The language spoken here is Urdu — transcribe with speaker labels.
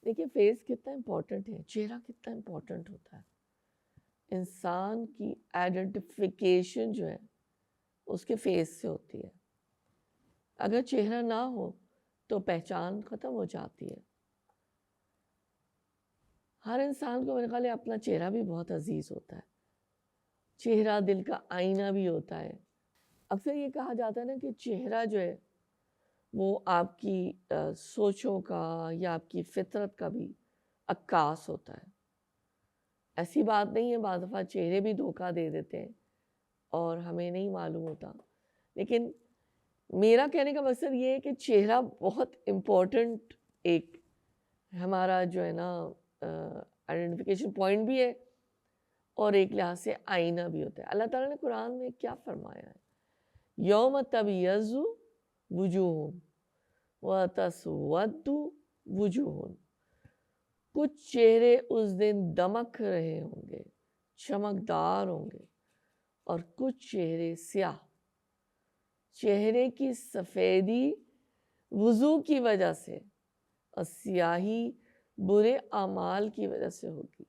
Speaker 1: دیکھیے فیس کتنا امپورٹنٹ ہے، چہرہ کتنا امپورٹنٹ ہوتا ہے. انسان کی آئیڈینٹیفیکیشن جو ہے اس کے فیس سے ہوتی ہے. اگر چہرہ نہ ہو تو پہچان ختم ہو جاتی ہے. ہر انسان کو میرے خیال ہے اپنا چہرہ بھی بہت عزیز ہوتا ہے. چہرہ دل کا آئینہ بھی ہوتا ہے. اکثر یہ کہا جاتا ہے نا کہ چہرہ جو ہے وہ آپ کی سوچوں کا یا آپ کی فطرت کا بھی عکاس ہوتا ہے. ایسی بات نہیں ہے، بعض دفعہ چہرے بھی دھوکہ دے دیتے ہیں اور ہمیں نہیں معلوم ہوتا. لیکن میرا کہنے کا مقصد یہ ہے کہ چہرہ بہت امپورٹنٹ ایک ہمارا جو ہے نا آئیڈینٹیفیکیشن پوائنٹ بھی ہے اور ایک لحاظ سے آئینہ بھی ہوتا ہے. اللہ تعالیٰ نے قرآن میں کیا فرمایا ہے؟ یوم تبیض وجوہ وتسود وجوہ. کچھ چہرے اس دن دمک رہے ہوں گے، چمکدار ہوں گے، اور کچھ چہرے سیاہ. چہرے کی سفیدی وضو کی وجہ سے اور سیاہی برے اعمال کی وجہ سے ہوگی.